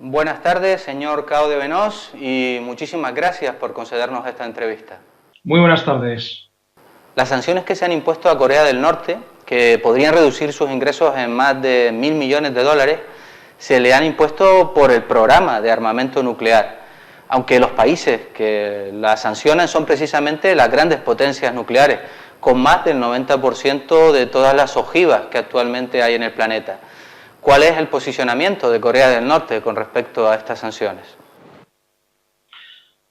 Buenas tardes, señor Cao de Venós, y muchísimas gracias por concedernos esta entrevista. Muy buenas tardes. Las sanciones que se han impuesto a Corea del Norte, que podrían reducir sus ingresos en más de 1.000 millones de dólares, se le han impuesto por el programa de armamento nuclear, aunque los países que las sancionan son precisamente las grandes potencias nucleares, con más del 90% de todas las ojivas que actualmente hay en el planeta. ¿Cuál es el posicionamiento de Corea del Norte con respecto a estas sanciones?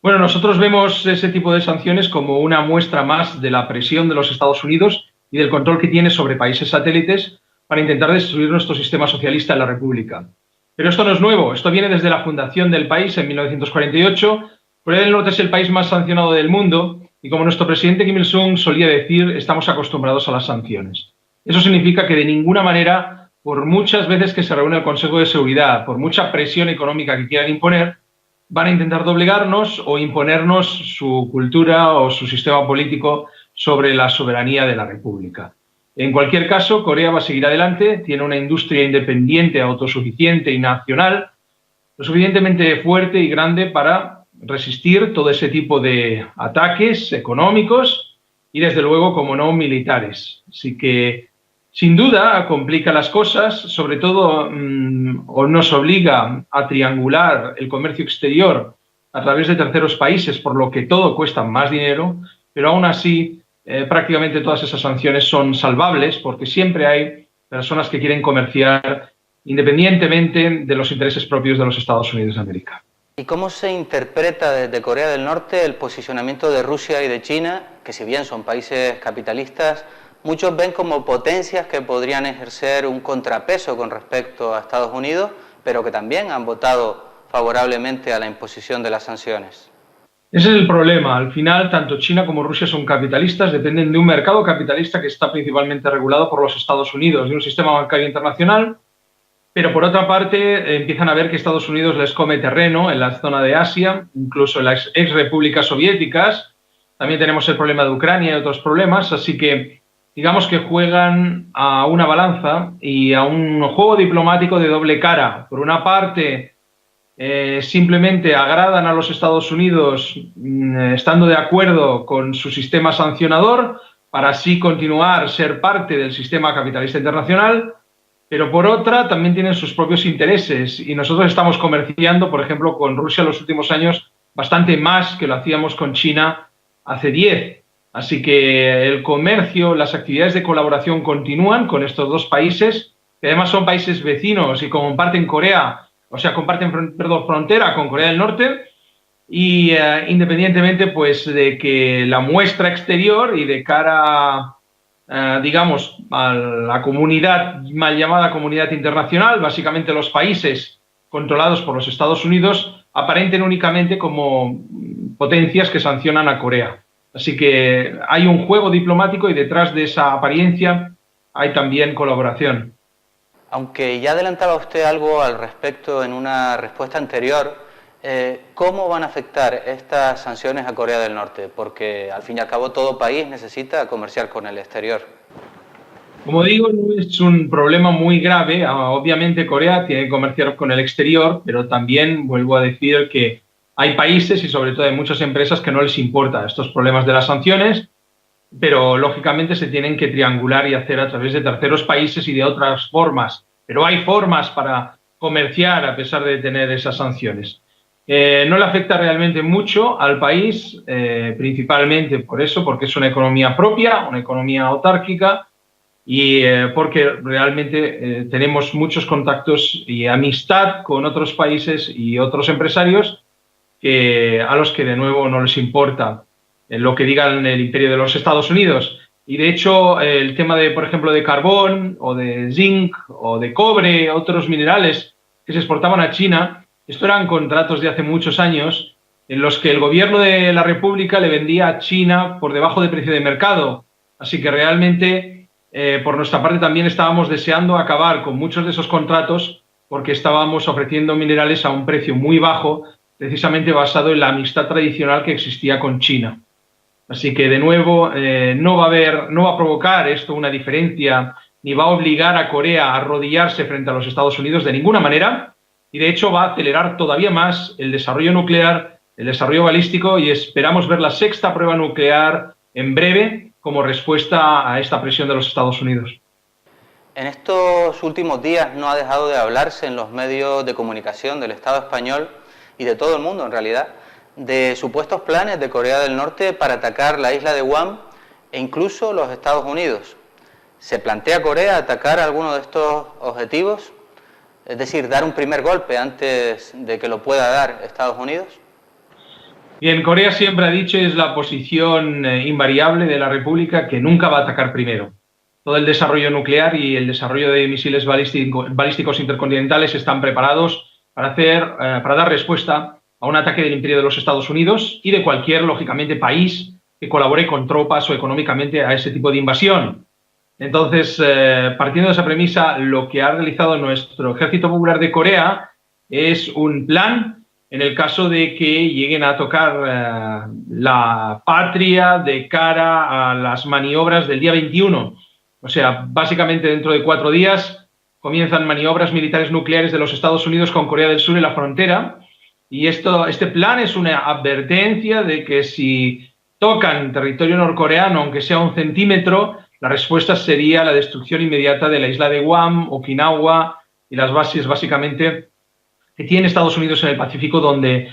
Bueno, nosotros vemos ese tipo de sanciones como una muestra más de la presión de los Estados Unidos y del control que tiene sobre países satélites para intentar destruir nuestro sistema socialista en la República. Pero esto no es nuevo, esto viene desde la fundación del país en 1948. Corea del Norte es el país más sancionado del mundo y, como nuestro presidente Kim Il-sung solía decir, estamos acostumbrados a las sanciones. Eso significa que de ninguna manera, por muchas veces que se reúne el Consejo de Seguridad, por mucha presión económica que quieran imponer, van a intentar doblegarnos o imponernos su cultura o su sistema político sobre la soberanía de la República. En cualquier caso, Corea va a seguir adelante, tiene una industria independiente, autosuficiente y nacional, lo suficientemente fuerte y grande para resistir todo ese tipo de ataques económicos y, desde luego, como no, militares. Así que, sin duda, complica las cosas, sobre todo o nos obliga a triangular el comercio exterior a través de terceros países, por lo que todo cuesta más dinero, pero aún así prácticamente todas esas sanciones son salvables porque siempre hay personas que quieren comerciar independientemente de los intereses propios de los Estados Unidos de América. ¿Y cómo se interpreta desde Corea del Norte el posicionamiento de Rusia y de China, que si bien son países capitalistas, muchos ven como potencias que podrían ejercer un contrapeso con respecto a Estados Unidos, pero que también han votado favorablemente a la imposición de las sanciones? Ese es el problema. Al final, tanto China como Rusia son capitalistas, dependen de un mercado capitalista que está principalmente regulado por los Estados Unidos, de un sistema bancario internacional, pero por otra parte empiezan a ver que Estados Unidos les come terreno en la zona de Asia, incluso en las ex repúblicas soviéticas. También tenemos el problema de Ucrania y otros problemas, así que digamos que juegan a una balanza y a un juego diplomático de doble cara. Por una parte, simplemente agradan a los Estados Unidos estando de acuerdo con su sistema sancionador para así continuar ser parte del sistema capitalista internacional, pero por otra también tienen sus propios intereses y nosotros estamos comerciando, por ejemplo, con Rusia en los últimos años bastante más que lo hacíamos con China hace 10. Así que el comercio, las actividades de colaboración continúan con estos dos países, que además son países vecinos y comparten frontera con Corea del Norte, y independientemente pues de que la muestra exterior y de cara digamos a la comunidad mal llamada comunidad internacional, básicamente los países controlados por los Estados Unidos, aparenten únicamente como potencias que sancionan a Corea. Así que hay un juego diplomático y detrás de esa apariencia hay también colaboración. Aunque ya adelantaba usted algo al respecto en una respuesta anterior, ¿cómo van a afectar estas sanciones a Corea del Norte? Porque al fin y al cabo todo país necesita comerciar con el exterior. Como digo, no es un problema muy grave. Obviamente Corea tiene que comerciar con el exterior, pero también vuelvo a decir que hay países y sobre todo hay muchas empresas que no les importa estos problemas de las sanciones, pero lógicamente se tienen que triangular y hacer a través de terceros países y de otras formas. Pero hay formas para comerciar a pesar de tener esas sanciones. No le afecta realmente mucho al país, principalmente por eso, porque es una economía propia, una economía autárquica, y porque realmente tenemos muchos contactos y amistad con otros países y otros empresarios a los que de nuevo no les importa lo que digan el imperio de los Estados Unidos. Y de hecho el tema de, por ejemplo, de carbón o de zinc o de cobre, otros minerales que se exportaban a China, esto eran contratos de hace muchos años en los que el gobierno de la República le vendía a China por debajo de precio de mercado. Así que realmente por nuestra parte también estábamos deseando acabar con muchos de esos contratos porque estábamos ofreciendo minerales a un precio muy bajo, precisamente basado en la amistad tradicional que existía con China. Así que, de nuevo, no va a provocar esto una diferencia ni va a obligar a Corea a arrodillarse frente a los Estados Unidos de ninguna manera, y de hecho va a acelerar todavía más el desarrollo nuclear, el desarrollo balístico, y esperamos ver la sexta prueba nuclear en breve como respuesta a esta presión de los Estados Unidos. En estos últimos días no ha dejado de hablarse en los medios de comunicación del Estado español y de todo el mundo en realidad de supuestos planes de Corea del Norte para atacar la isla de Guam e incluso los Estados Unidos. ¿Se plantea Corea atacar alguno de estos objetivos? Es decir, dar un primer golpe antes de que lo pueda dar Estados Unidos. Bien, Corea siempre ha dicho, y es la posición invariable de la República, que nunca va a atacar primero. Todo el desarrollo nuclear y el desarrollo de misiles balísticos intercontinentales están preparados para dar respuesta a un ataque del imperio de los Estados Unidos y de cualquier, lógicamente, país que colabore con tropas o económicamente a ese tipo de invasión. Entonces, partiendo de esa premisa, lo que ha realizado nuestro Ejército Popular de Corea es un plan en el caso de que lleguen a tocar la patria de cara a las maniobras del día 21. O sea, básicamente dentro de 4 días comienzan maniobras militares nucleares de los Estados Unidos con Corea del Sur en la frontera, y este plan es una advertencia de que si tocan territorio norcoreano, aunque sea 1 centímetro, la respuesta sería la destrucción inmediata de la isla de Guam, Okinawa y las bases básicamente que tiene Estados Unidos en el Pacífico, donde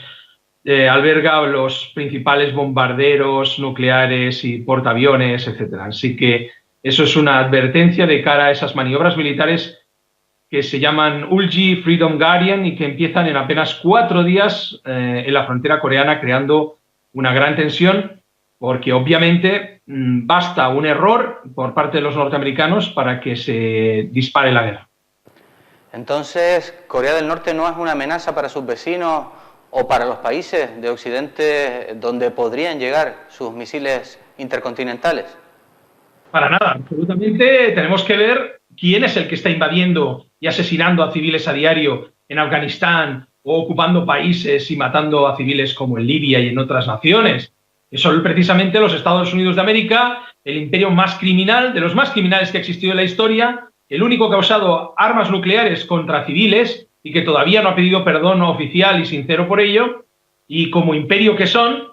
alberga los principales bombarderos nucleares y portaaviones, etc. Así que eso es una advertencia de cara a esas maniobras militares que se llaman Ulji Freedom Guardian y que empiezan en apenas 4 días en la frontera coreana, creando una gran tensión, porque obviamente basta un error por parte de los norteamericanos para que se dispare la guerra. Entonces, ¿Corea del Norte no es una amenaza para sus vecinos o para los países de Occidente donde podrían llegar sus misiles intercontinentales? Para nada, absolutamente. Tenemos que ver quién es el que está invadiendo y asesinando a civiles a diario en Afganistán o ocupando países y matando a civiles como en Libia y en otras naciones. Son precisamente los Estados Unidos de América, el imperio más criminal, de los más criminales que ha existido en la historia, el único que ha usado armas nucleares contra civiles y que todavía no ha pedido perdón oficial y sincero por ello, y como imperio que son,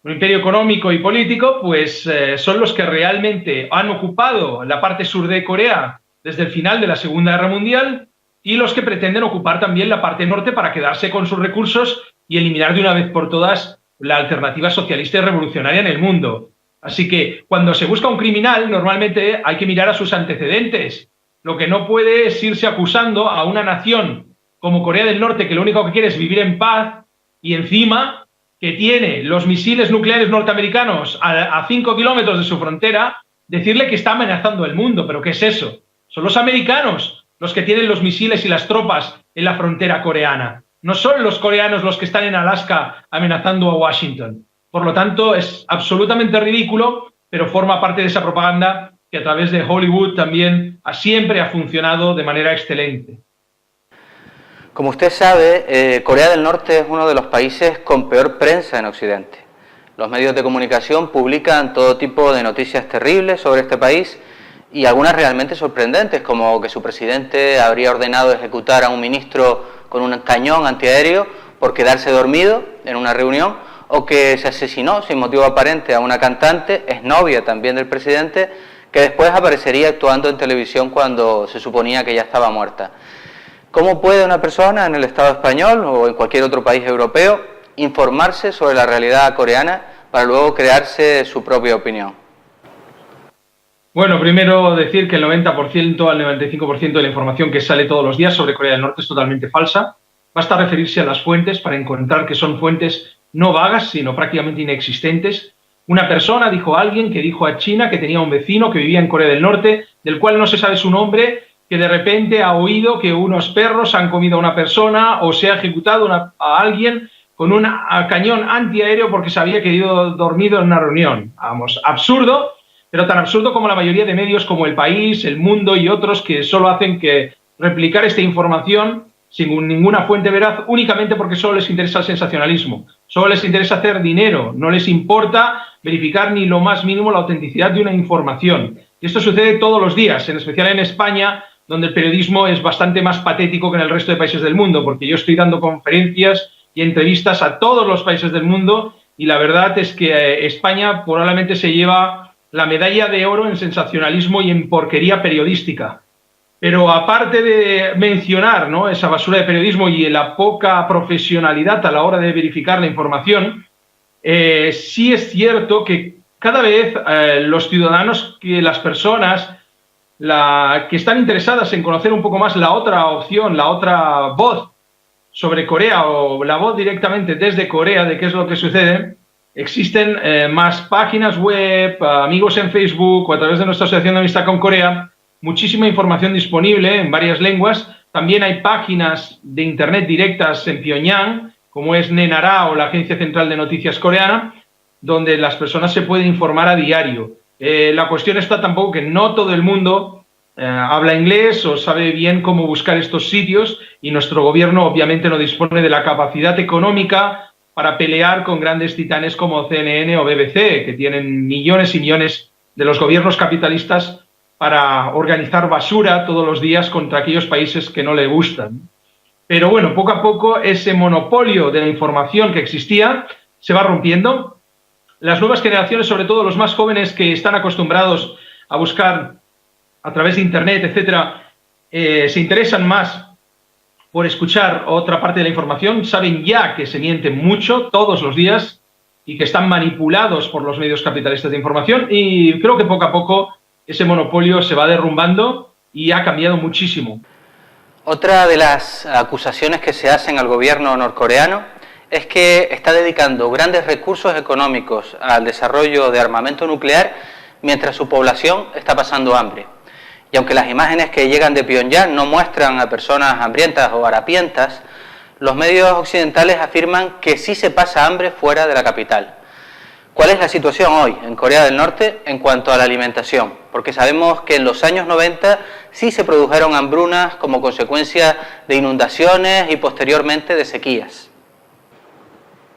un imperio económico y político, pues son los que realmente han ocupado la parte sur de Corea desde el final de la Segunda Guerra Mundial y los que pretenden ocupar también la parte norte para quedarse con sus recursos y eliminar de una vez por todas la alternativa socialista y revolucionaria en el mundo. Así que cuando se busca un criminal, normalmente hay que mirar a sus antecedentes. Lo que no puede es irse acusando a una nación como Corea del Norte, que lo único que quiere es vivir en paz, y encima que tiene los misiles nucleares norteamericanos a 5 kilómetros de su frontera, decirle que está amenazando el mundo. ¿Pero qué es eso? Son los americanos los que tienen los misiles y las tropas en la frontera coreana. No son los coreanos los que están en Alaska amenazando a Washington. Por lo tanto, es absolutamente ridículo, pero forma parte de esa propaganda que a través de Hollywood también siempre ha funcionado de manera excelente. Como usted sabe, Corea del Norte es uno de los países con peor prensa en Occidente. Los medios de comunicación publican todo tipo de noticias terribles sobre este país y algunas realmente sorprendentes, como que su presidente habría ordenado ejecutar a un ministro con un cañón antiaéreo por quedarse dormido en una reunión, o que se asesinó sin motivo aparente a una cantante, exnovia también del presidente, que después aparecería actuando en televisión cuando se suponía que ya estaba muerta. ¿Cómo puede una persona en el Estado español o en cualquier otro país europeo informarse sobre la realidad coreana para luego crearse su propia opinión? Bueno, primero decir que el 90% al 95% de la información que sale todos los días sobre Corea del Norte es totalmente falsa. Basta referirse a las fuentes para encontrar que son fuentes no vagas, sino prácticamente inexistentes. Una persona dijo a alguien que dijo a China que tenía un vecino que vivía en Corea del Norte, del cual no se sabe su nombre, que de repente ha oído que unos perros han comido a una persona o se ha ejecutado a alguien con un cañón antiaéreo porque se había quedado dormido en una reunión. Vamos, absurdo, pero tan absurdo como la mayoría de medios como El País, El Mundo y otros que solo hacen que replicar esta información sin ninguna fuente veraz, únicamente porque solo les interesa el sensacionalismo, solo les interesa hacer dinero, no les importa verificar ni lo más mínimo la autenticidad de una información. Y esto sucede todos los días, en especial en España, donde el periodismo es bastante más patético que en el resto de países del mundo, porque yo estoy dando conferencias y entrevistas a todos los países del mundo y la verdad es que España probablemente se lleva la medalla de oro en sensacionalismo y en porquería periodística. Pero aparte de mencionar, ¿no?, esa basura de periodismo y la poca profesionalidad a la hora de verificar la información, sí es cierto que cada vez los ciudadanos, que las personas que están interesadas en conocer un poco más la otra opción, la otra voz sobre Corea o la voz directamente desde Corea de qué es lo que sucede, existen más páginas web, amigos en Facebook o a través de nuestra asociación de amistad con Corea, muchísima información disponible en varias lenguas. También hay páginas de internet directas en Pyongyang, como es Nenara o la Agencia Central de Noticias Coreana, donde las personas se pueden informar a diario. La cuestión está tampoco que no todo el mundo habla inglés o sabe bien cómo buscar estos sitios y nuestro gobierno obviamente no dispone de la capacidad económica para pelear con grandes titanes como CNN o BBC, que tienen millones y millones de los gobiernos capitalistas para organizar basura todos los días contra aquellos países que no le gustan. Pero bueno, poco a poco ese monopolio de la información que existía se va rompiendo. Las nuevas generaciones, sobre todo los más jóvenes que están acostumbrados a buscar a través de Internet, etcétera, se interesan más por escuchar otra parte de la información, saben ya que se miente mucho todos los días y que están manipulados por los medios capitalistas de información y creo que poco a poco ese monopolio se va derrumbando y ha cambiado muchísimo. Otra de las acusaciones que se hacen al gobierno norcoreano es que está dedicando grandes recursos económicos al desarrollo de armamento nuclear mientras su población está pasando hambre. Y aunque las imágenes que llegan de Pyongyang no muestran a personas hambrientas o harapientas, los medios occidentales afirman que sí se pasa hambre fuera de la capital. ¿Cuál es la situación hoy en Corea del Norte en cuanto a la alimentación? Porque sabemos que en los años 90 sí se produjeron hambrunas como consecuencia de inundaciones y posteriormente de sequías.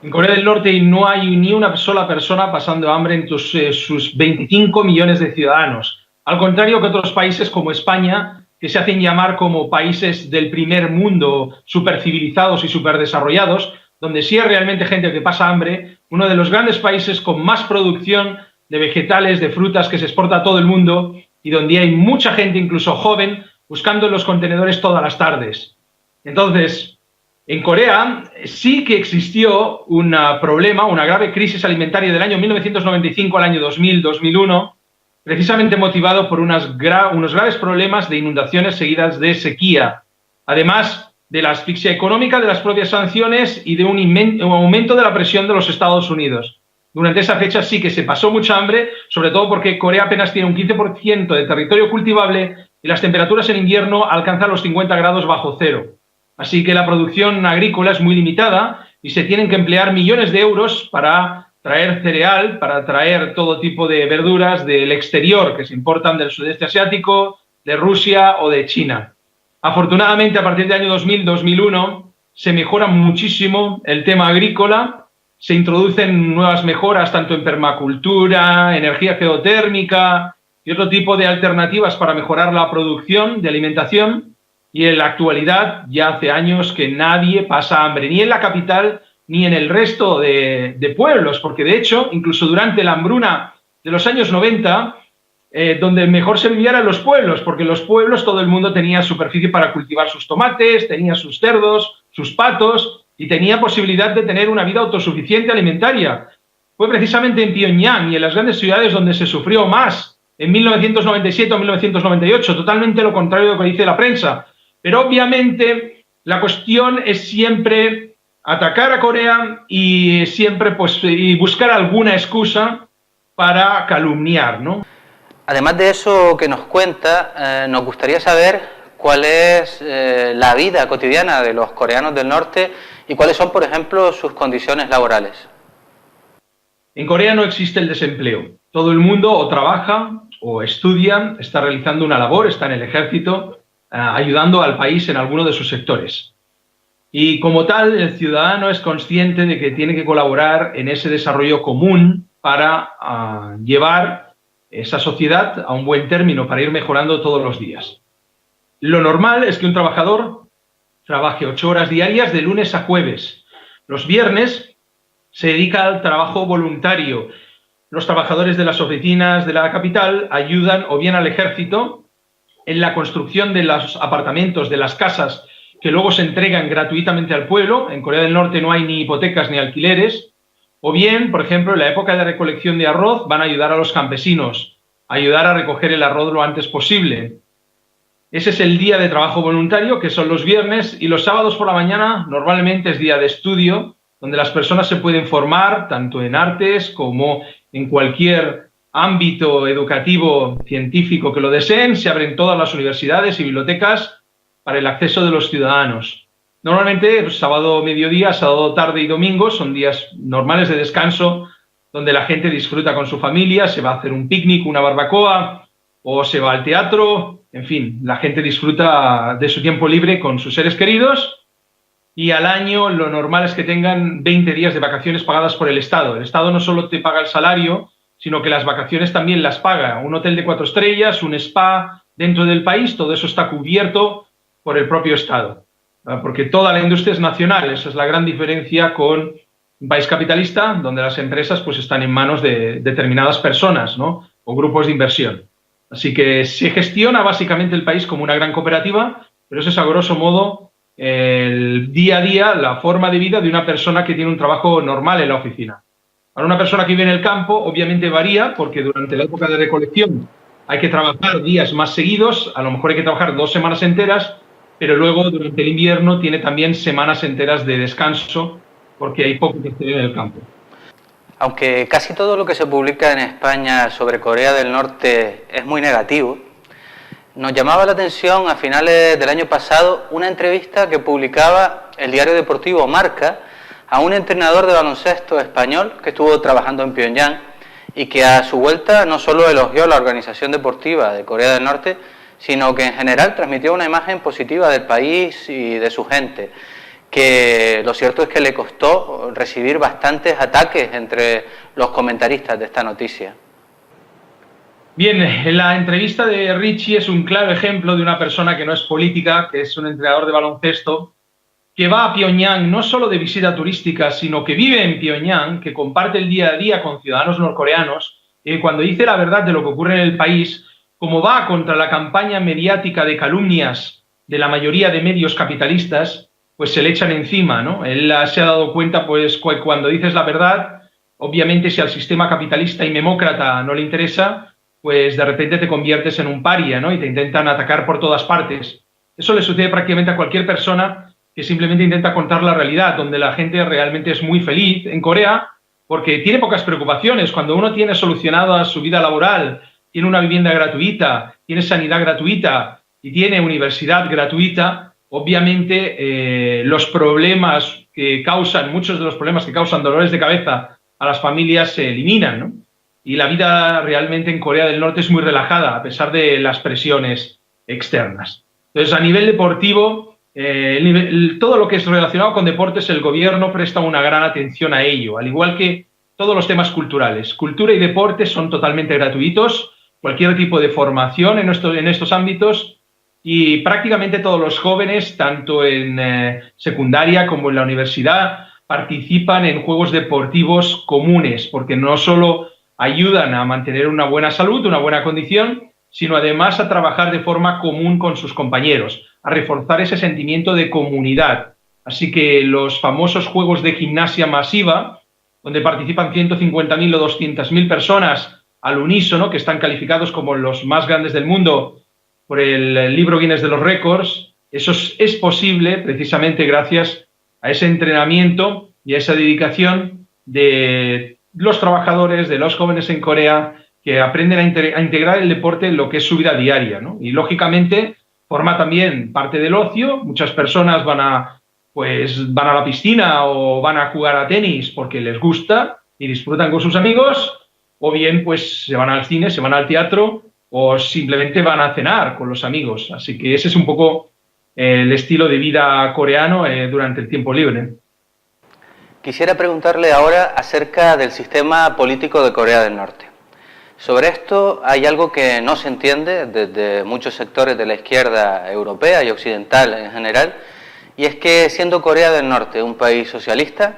En Corea del Norte no hay ni una sola persona pasando hambre entre sus 25 millones de ciudadanos. Al contrario que otros países como España, que se hacen llamar como países del primer mundo, supercivilizados y superdesarrollados, donde sí hay realmente gente que pasa hambre, uno de los grandes países con más producción de vegetales, de frutas que se exporta a todo el mundo y donde hay mucha gente, incluso joven, buscando en los contenedores todas las tardes. Entonces, en Corea sí que existió un problema, una grave crisis alimentaria del año 1995 al año 2000-2001, precisamente motivado por unos graves problemas de inundaciones seguidas de sequía, además de la asfixia económica, de las propias sanciones y de un aumento de la presión de los Estados Unidos. Durante esa fecha sí que se pasó mucha hambre, sobre todo porque Corea apenas tiene un 15% de territorio cultivable y las temperaturas en invierno alcanzan los 50 grados bajo cero. Así que la producción agrícola es muy limitada y se tienen que emplear millones de euros para traer cereal, para traer todo tipo de verduras del exterior que se importan del sudeste asiático, de Rusia o de China. Afortunadamente, a partir del año 2000-2001 se mejora muchísimo el tema agrícola, se introducen nuevas mejoras tanto en permacultura, energía geotérmica y otro tipo de alternativas para mejorar la producción de alimentación y en la actualidad ya hace años que nadie pasa hambre, ni en la capital ni en el resto de pueblos, porque de hecho, incluso durante la hambruna de los años 90, donde mejor se vivía eran los pueblos, porque en los pueblos todo el mundo tenía superficie para cultivar sus tomates, tenía sus cerdos, sus patos, y tenía posibilidad de tener una vida autosuficiente alimentaria. Fue precisamente en Pyongyang y en las grandes ciudades donde se sufrió más, en 1997 o 1998, totalmente lo contrario de lo que dice la prensa. Pero obviamente la cuestión es siempre atacar a Corea y siempre y buscar alguna excusa para calumniar, ¿no? Además de eso que nos cuenta, nos gustaría saber cuál es la vida cotidiana de los coreanos del norte y cuáles son, por ejemplo, sus condiciones laborales. En Corea no existe el desempleo. Todo el mundo o trabaja o estudia, está realizando una labor, está en el ejército, ayudando al país en alguno de sus sectores. Y como tal, el ciudadano es consciente de que tiene que colaborar en ese desarrollo común para llevar esa sociedad a un buen término, para ir mejorando todos los días. Lo normal es que un trabajador trabaje 8 horas diarias de lunes a jueves. Los viernes se dedica al trabajo voluntario. Los trabajadores de las oficinas de la capital ayudan o bien al ejército en la construcción de los apartamentos, de las casas, que luego se entregan gratuitamente al pueblo. En Corea del Norte no hay ni hipotecas ni alquileres. O bien, por ejemplo, en la época de recolección de arroz van a ayudar a los campesinos, ayudar a recoger el arroz lo antes posible. Ese es el día de trabajo voluntario, que son los viernes, y los sábados por la mañana normalmente es día de estudio, donde las personas se pueden formar tanto en artes como en cualquier ámbito educativo, científico que lo deseen. Se abren todas las universidades y bibliotecas para el acceso de los ciudadanos. Normalmente, pues, sábado mediodía, sábado tarde y domingo son días normales de descanso, donde la gente disfruta con su familia, se va a hacer un picnic, una barbacoa, o se va al teatro. En fin, la gente disfruta de su tiempo libre con sus seres queridos, y al año lo normal es que tengan 20 días de vacaciones pagadas por el Estado. El Estado no solo te paga el salario, sino que las vacaciones también las paga. Un hotel de 4 estrellas, un spa dentro del país, todo eso está cubierto por el propio Estado, porque toda la industria es nacional. Esa es la gran diferencia con un país capitalista, donde las empresas pues están en manos de determinadas personas, ¿no?, o grupos de inversión. Así que se gestiona básicamente el país como una gran cooperativa, pero eso es a grosso modo el día a día, la forma de vida de una persona que tiene un trabajo normal en la oficina. Para una persona que vive en el campo, obviamente varía, porque durante la época de recolección hay que trabajar días más seguidos, a lo mejor hay que trabajar 2 semanas enteras, pero luego durante el invierno tiene también semanas enteras de descanso, porque hay poco que hacer en el campo. Aunque casi todo lo que se publica en España sobre Corea del Norte es muy negativo, nos llamaba la atención a finales del año pasado una entrevista que publicaba el diario deportivo Marca a un entrenador de baloncesto español que estuvo trabajando en Pyongyang y que a su vuelta no solo elogió la organización deportiva de Corea del Norte, sino que en general transmitió una imagen positiva del país y de su gente, que lo cierto es que le costó recibir bastantes ataques entre los comentaristas de esta noticia. Bien, la entrevista de Richie es un claro ejemplo de una persona que no es política, que es un entrenador de baloncesto, que va a Pyongyang no solo de visita turística, sino que vive en Pyongyang, que comparte el día a día con ciudadanos norcoreanos, y cuando dice la verdad de lo que ocurre en el país, como va contra la campaña mediática de calumnias de la mayoría de medios capitalistas, pues se le echan encima, ¿no? Él se ha dado cuenta, pues, cuando dices la verdad, obviamente si al sistema capitalista y demócrata no le interesa, pues de repente te conviertes en un paria, ¿no?, y te intentan atacar por todas partes. Eso le sucede prácticamente a cualquier persona que simplemente intenta contar la realidad, donde la gente realmente es muy feliz en Corea, porque tiene pocas preocupaciones. Cuando uno tiene solucionada su vida laboral, tiene una vivienda gratuita, tiene sanidad gratuita y tiene universidad gratuita, obviamente los problemas que causan, muchos de los problemas que causan dolores de cabeza a las familias se eliminan, ¿no? Y la vida realmente en Corea del Norte es muy relajada, a pesar de las presiones externas. Entonces, a nivel deportivo, todo lo que es relacionado con deportes, el gobierno presta una gran atención a ello, al igual que todos los temas culturales. Cultura y deporte son totalmente gratuitos, cualquier tipo de formación en estos ámbitos, y prácticamente todos los jóvenes, tanto en secundaria como en la universidad, participan en juegos deportivos comunes, porque no solo ayudan a mantener una buena salud, una buena condición, sino además a trabajar de forma común con sus compañeros, a reforzar ese sentimiento de comunidad. Así que los famosos juegos de gimnasia masiva, donde participan 150.000 o 200.000 personas al unísono, que están calificados como los más grandes del mundo por el libro Guinness de los récords, eso es posible precisamente gracias a ese entrenamiento y a esa dedicación de los trabajadores, de los jóvenes en Corea, que aprenden a integrar el deporte en lo que es su vida diaria, ¿no? Y lógicamente forma también parte del ocio. Muchas personas van a la piscina o van a jugar a tenis porque les gusta y disfrutan con sus amigos, o bien pues se van al cine, se van al teatro o simplemente van a cenar con los amigos. Así que ese es un poco el estilo de vida coreano durante el tiempo libre. Quisiera preguntarle ahora acerca del sistema político de Corea del Norte. Sobre esto hay algo que no se entiende desde muchos sectores de la izquierda europea y occidental en general, y es que siendo Corea del Norte un país socialista,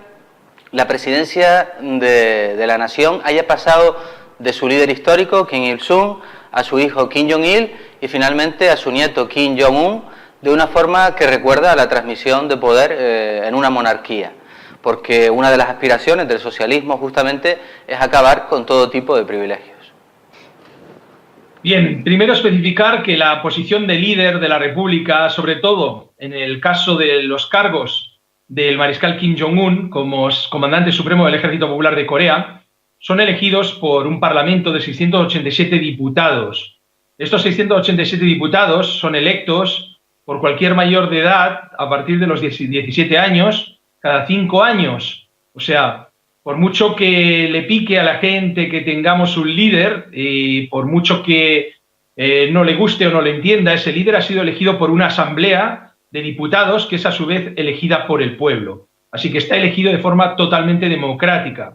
la presidencia de la nación haya pasado de su líder histórico, Kim Il-sung, a su hijo Kim Jong-il y finalmente a su nieto Kim Jong-un, de una forma que recuerda a la transmisión de poder en una monarquía, porque una de las aspiraciones del socialismo justamente es acabar con todo tipo de privilegios. Bien, primero especificar que la posición de líder de la República, sobre todo en el caso de los cargos del mariscal Kim Jong-un como comandante supremo del Ejército Popular de Corea, son elegidos por un parlamento de 687 diputados. Estos 687 diputados son electos por cualquier mayor de edad a partir de los 17 años, cada 5 años. O sea, por mucho que le pique a la gente que tengamos un líder y por mucho que no le guste o no le entienda, ese líder ha sido elegido por una asamblea de diputados que es a su vez elegida por el pueblo. Así que está elegido de forma totalmente democrática.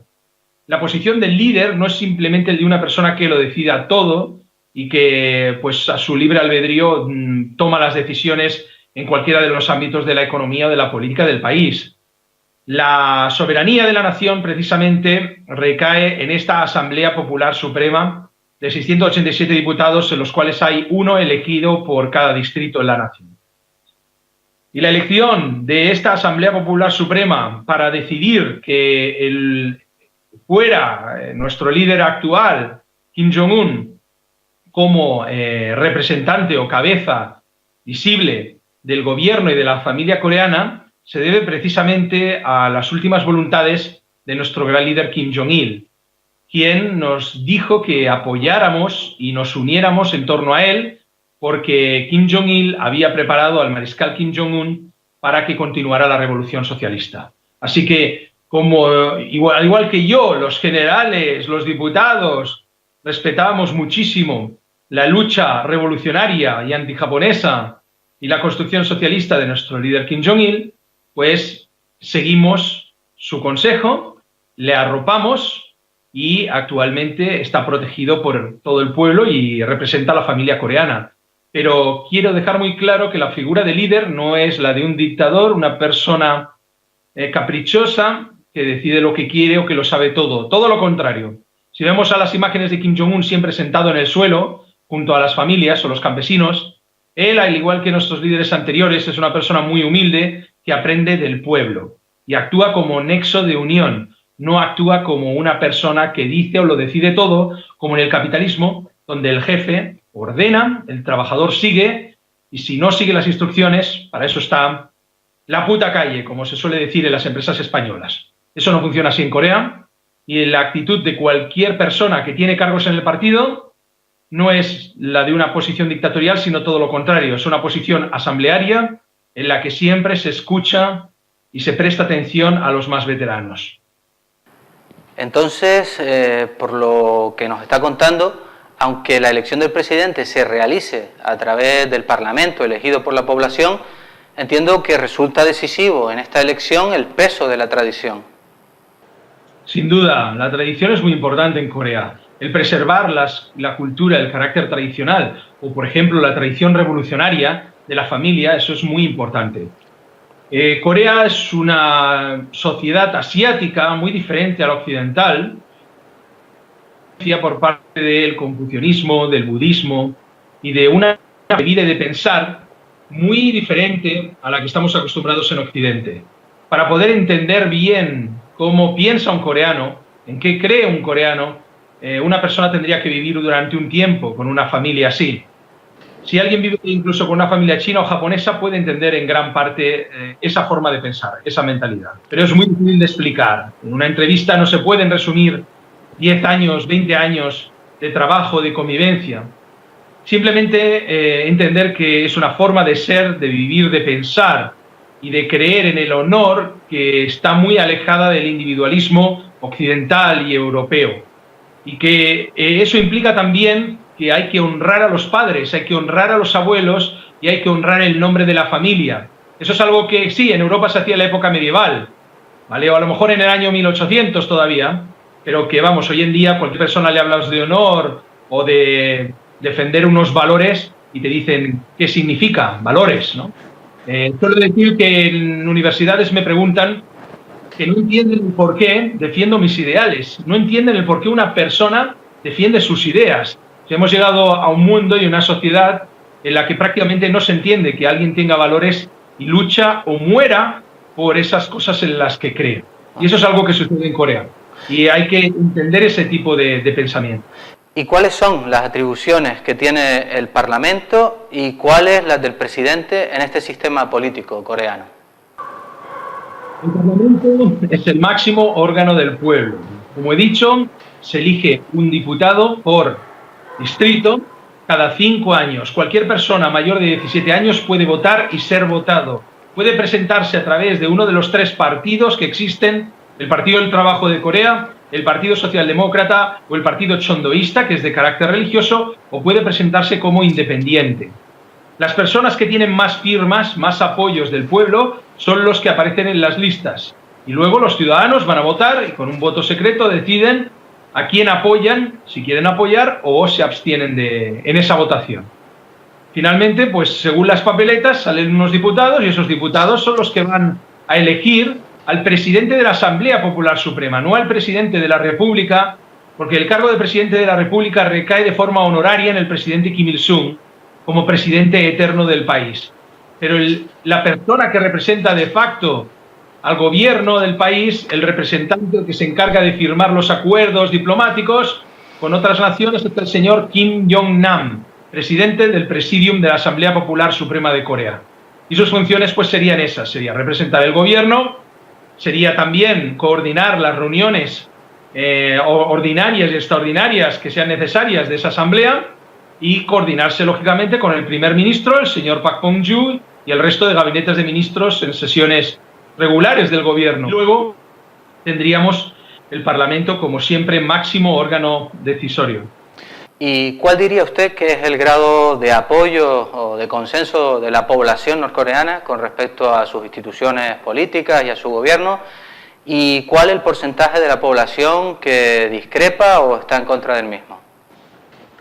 La posición del líder no es simplemente el de una persona que lo decida todo y que pues a su libre albedrío toma las decisiones en cualquiera de los ámbitos de la economía o de la política del país. La soberanía de la nación precisamente recae en esta Asamblea Popular Suprema de 687 diputados, en los cuales hay uno elegido por cada distrito en la nación. Y la elección de esta Asamblea Popular Suprema para decidir que fuera nuestro líder actual, Kim Jong-un, como representante o cabeza visible del gobierno y de la familia coreana, se debe precisamente a las últimas voluntades de nuestro gran líder Kim Jong-il, quien nos dijo que apoyáramos y nos uniéramos en torno a él, porque Kim Jong-il había preparado al mariscal Kim Jong-un para que continuara la revolución socialista. Así que, al igual que yo, los generales, los diputados, respetábamos muchísimo la lucha revolucionaria y antijaponesa y la construcción socialista de nuestro líder Kim Jong-il, pues seguimos su consejo, le arropamos y actualmente está protegido por todo el pueblo y representa a la familia coreana. Pero quiero dejar muy claro que la figura de líder no es la de un dictador, una persona caprichosa que decide lo que quiere o que lo sabe todo. Todo lo contrario. Si vemos a las imágenes de Kim Jong-un siempre sentado en el suelo, junto a las familias o los campesinos, él, al igual que nuestros líderes anteriores, es una persona muy humilde que aprende del pueblo y actúa como nexo de unión, no actúa como una persona que dice o lo decide todo, como en el capitalismo, donde el jefe ordena, el trabajador sigue, y si no sigue las instrucciones, para eso está la puta calle, como se suele decir en las empresas españolas. Eso no funciona así en Corea, y la actitud de cualquier persona que tiene cargos en el partido no es la de una posición dictatorial, sino todo lo contrario, es una posición asamblearia, en la que siempre se escucha y se presta atención a los más veteranos. Entonces, por lo que nos está contando, aunque la elección del presidente se realice a través del Parlamento elegido por la población, entiendo que resulta decisivo en esta elección el peso de la tradición. Sin duda, la tradición es muy importante en Corea. El preservar la cultura, el carácter tradicional, o por ejemplo la tradición revolucionaria de la familia, eso es muy importante. Corea es una sociedad asiática muy diferente a la occidental, por parte del confucianismo, del budismo y de una vida de pensar muy diferente a la que estamos acostumbrados en Occidente. Para poder entender bien cómo piensa un coreano, en qué cree un coreano, una persona tendría que vivir durante un tiempo con una familia así. Si alguien vive incluso con una familia china o japonesa, puede entender en gran parte esa forma de pensar, esa mentalidad. Pero es muy difícil de explicar. En una entrevista no se pueden resumir 10 años, 20 años de trabajo, de convivencia. Simplemente entender que es una forma de ser, de vivir, de pensar y de creer en el honor que está muy alejada del individualismo occidental y europeo. Y que eso implica también que hay que honrar a los padres, hay que honrar a los abuelos y hay que honrar el nombre de la familia. Eso es algo que sí, en Europa se hacía en la época medieval, ¿vale? O a lo mejor en el año 1800 todavía, pero que, vamos, hoy en día cualquier persona le hablas de honor o de defender unos valores y te dicen qué significa valores, ¿no? Suelo decir que en universidades me preguntan que no entienden el por qué defiendo mis ideales, no entienden el por qué una persona defiende sus ideas. Hemos llegado a un mundo y una sociedad en la que prácticamente no se entiende que alguien tenga valores y lucha o muera por esas cosas en las que cree. Y eso es algo que sucede en Corea. Y hay que entender ese tipo de pensamiento. ¿Y cuáles son las atribuciones que tiene el Parlamento y cuáles las del presidente en este sistema político coreano? El Parlamento es el máximo órgano del pueblo. Como he dicho, se elige un diputado por distrito cada 5 años. Cualquier persona mayor de 17 años puede votar y ser votado. Puede presentarse a través de uno de los 3 partidos que existen: el Partido del Trabajo de Corea, el Partido Socialdemócrata o el Partido Chondoísta, que es de carácter religioso, o puede presentarse como independiente. Las personas que tienen más firmas, más apoyos del pueblo, son los que aparecen en las listas. Y luego los ciudadanos van a votar y con un voto secreto deciden a quién apoyan, si quieren apoyar o se abstienen en esa votación. Finalmente, pues según las papeletas salen unos diputados y esos diputados son los que van a elegir al presidente de la Asamblea Popular Suprema, no al presidente de la República, porque el cargo de presidente de la República recae de forma honoraria en el presidente Kim Il-sung como presidente eterno del país. Pero la persona que representa de facto al gobierno del país, el representante que se encarga de firmar los acuerdos diplomáticos con otras naciones, es el señor Kim Jong-nam, presidente del Presidium de la Asamblea Popular Suprema de Corea. Y sus funciones pues serían esas: sería representar el gobierno, sería también coordinar las reuniones ordinarias y extraordinarias que sean necesarias de esa asamblea, y coordinarse lógicamente con el primer ministro, el señor Park Bong-gyu, y el resto de gabinetes de ministros en sesiones regulares del gobierno. Luego tendríamos el Parlamento como siempre máximo órgano decisorio. ¿Y cuál diría usted que es el grado de apoyo o de consenso de la población norcoreana con respecto a sus instituciones políticas y a su gobierno? ¿Y cuál es el porcentaje de la población que discrepa o está en contra del mismo?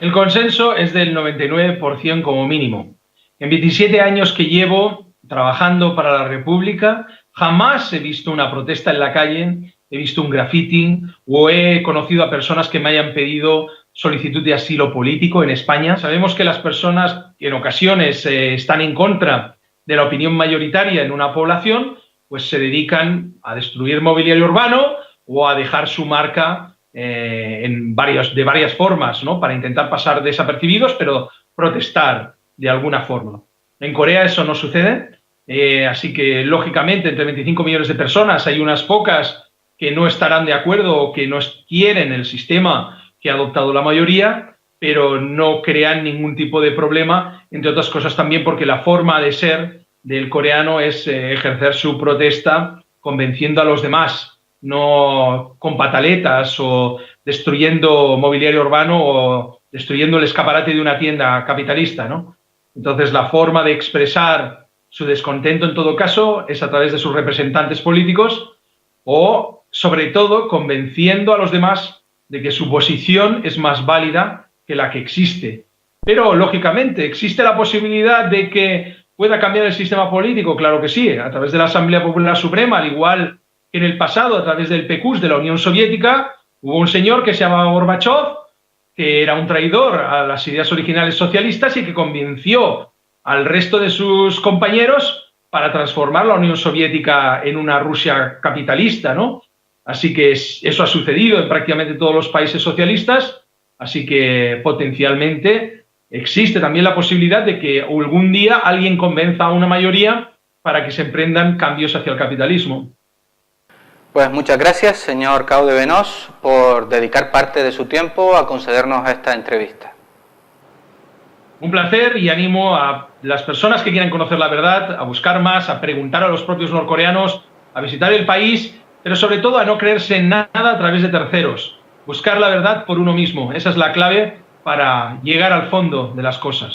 El consenso es del 99% como mínimo. En 27 años que llevo trabajando para la República, jamás he visto una protesta en la calle, he visto un graffiti o he conocido a personas que me hayan pedido solicitud de asilo político en España. Sabemos que las personas que en ocasiones están en contra de la opinión mayoritaria en una población, pues se dedican a destruir mobiliario urbano o a dejar su marca de varias formas, ¿no?, para intentar pasar desapercibidos, pero protestar de alguna forma. En Corea eso no sucede, así que lógicamente entre 25 millones de personas hay unas pocas que no estarán de acuerdo o que no quieren el sistema que ha adoptado la mayoría, pero no crean ningún tipo de problema, entre otras cosas también porque la forma de ser del coreano es ejercer su protesta convenciendo a los demás, no con pataletas o destruyendo mobiliario urbano o destruyendo el escaparate de una tienda capitalista, ¿no? Entonces, la forma de expresar su descontento, en todo caso, es a través de sus representantes políticos o, sobre todo, convenciendo a los demás de que su posición es más válida que la que existe. Pero, lógicamente, ¿existe la posibilidad de que pueda cambiar el sistema político? Claro que sí, a través de la Asamblea Popular Suprema, al igual que en el pasado, a través del PQS de la Unión Soviética, hubo un señor que se llamaba Gorbachev, que era un traidor a las ideas originales socialistas y que convenció al resto de sus compañeros para transformar la Unión Soviética en una Rusia capitalista, ¿no? Así que eso ha sucedido en prácticamente todos los países socialistas, así que potencialmente existe también la posibilidad de que algún día alguien convenza a una mayoría para que se emprendan cambios hacia el capitalismo. Pues muchas gracias, señor Cao de Benós, por dedicar parte de su tiempo a concedernos esta entrevista. Un placer, y animo a las personas que quieran conocer la verdad a buscar más, a preguntar a los propios norcoreanos, a visitar el país, pero sobre todo a no creerse en nada a través de terceros. Buscar la verdad por uno mismo. Esa es la clave para llegar al fondo de las cosas.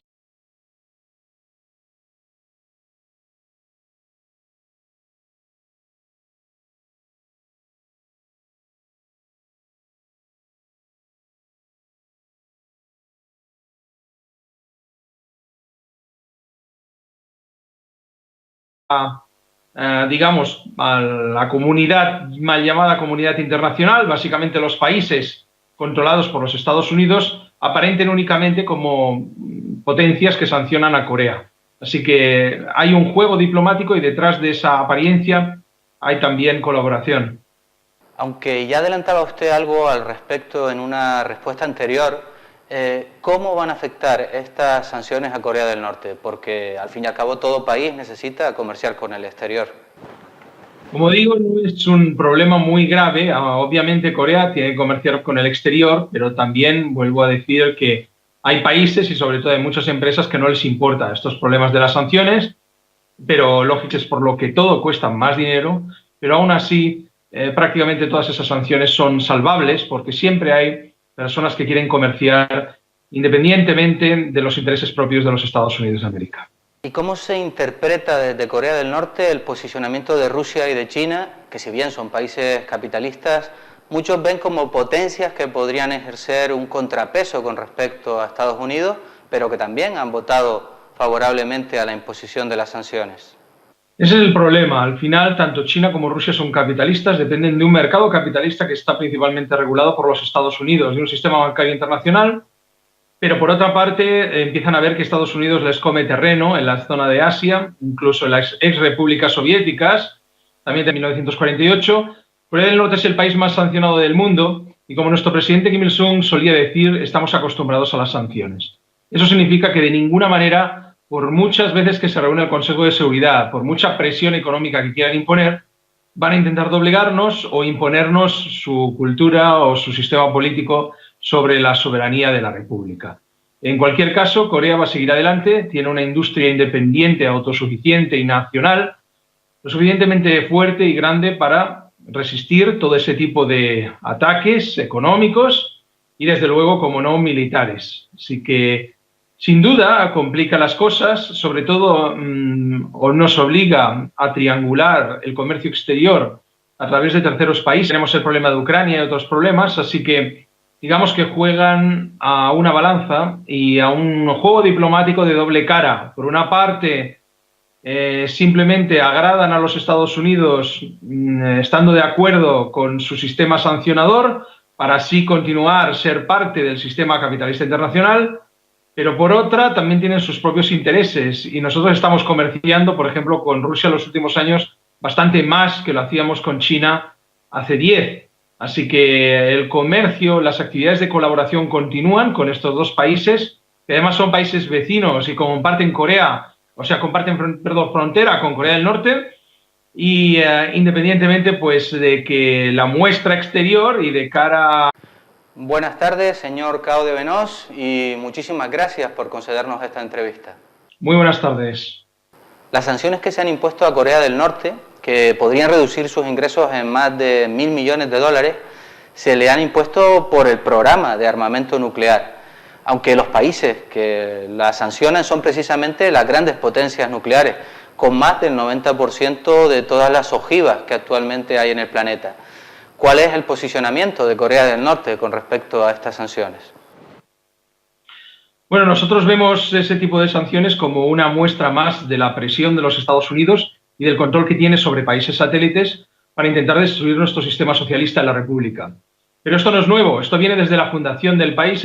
digamos, a la comunidad mal llamada comunidad internacional, básicamente los países controlados por los Estados Unidos, aparenten únicamente como potencias que sancionan a Corea. Así que hay un juego diplomático y detrás de esa apariencia hay también colaboración. Aunque ya adelantaba usted algo al respecto en una respuesta anterior, ¿cómo van a afectar estas sanciones a Corea del Norte? Porque al fin y al cabo todo país necesita comerciar con el exterior. Como digo, no es un problema muy grave. Obviamente Corea tiene que comerciar con el exterior, pero también vuelvo a decir que hay países y sobre todo hay muchas empresas que no les importa estos problemas de las sanciones, pero lógico es por lo que todo cuesta más dinero, pero aún así prácticamente todas esas sanciones son salvables porque siempre hay personas que quieren comerciar independientemente de los intereses propios de los Estados Unidos de América. ¿Y cómo se interpreta desde Corea del Norte el posicionamiento de Rusia y de China, que si bien son países capitalistas, muchos ven como potencias que podrían ejercer un contrapeso con respecto a Estados Unidos, pero que también han votado favorablemente a la imposición de las sanciones? Ese es el problema. Al final, tanto China como Rusia son capitalistas, dependen de un mercado capitalista que está principalmente regulado por los Estados Unidos, de un sistema bancario internacional. Pero por otra parte, empiezan a ver que Estados Unidos les come terreno en la zona de Asia, incluso en las ex repúblicas soviéticas, también de 1948. Corea del Norte es el país más sancionado del mundo y, como nuestro presidente Kim Il-sung solía decir, estamos acostumbrados a las sanciones. Eso significa que de ninguna manera, por muchas veces que se reúne el Consejo de Seguridad, por mucha presión económica que quieran imponer, van a intentar doblegarnos o imponernos su cultura o su sistema político sobre la soberanía de la República. En cualquier caso, Corea va a seguir adelante, tiene una industria independiente, autosuficiente y nacional, lo suficientemente fuerte y grande para resistir todo ese tipo de ataques económicos y, desde luego, como no, militares. Así que, sin duda, complica las cosas, sobre todo o nos obliga a triangular el comercio exterior a través de terceros países. Tenemos el problema de Ucrania y otros problemas, así que digamos que juegan a una balanza y a un juego diplomático de doble cara. Por una parte, simplemente agradan a los Estados Unidos estando de acuerdo con su sistema sancionador para así continuar ser parte del sistema capitalista internacional, pero por otra también tienen sus propios intereses y nosotros estamos comerciando, por ejemplo, con Rusia en los últimos años bastante más que lo hacíamos con China hace 10. Así que el comercio, las actividades de colaboración continúan con estos dos países, que además son países vecinos y comparten frontera con Corea del Norte, y independientemente pues de que la muestra exterior y de cara... Buenas tardes, señor Cao de Venós, y muchísimas gracias por concedernos esta entrevista. Muy buenas tardes. Las sanciones que se han impuesto a Corea del Norte, que podrían reducir sus ingresos en más de 1.000 millones de dólares, se le han impuesto por el programa de armamento nuclear, aunque los países que las sancionan son precisamente las grandes potencias nucleares, con más del 90% de todas las ojivas que actualmente hay en el planeta. ¿Cuál es el posicionamiento de Corea del Norte con respecto a estas sanciones? Bueno, nosotros vemos ese tipo de sanciones como una muestra más de la presión de los Estados Unidos y del control que tiene sobre países satélites para intentar destruir nuestro sistema socialista en la República. Pero esto no es nuevo, esto viene desde la fundación del país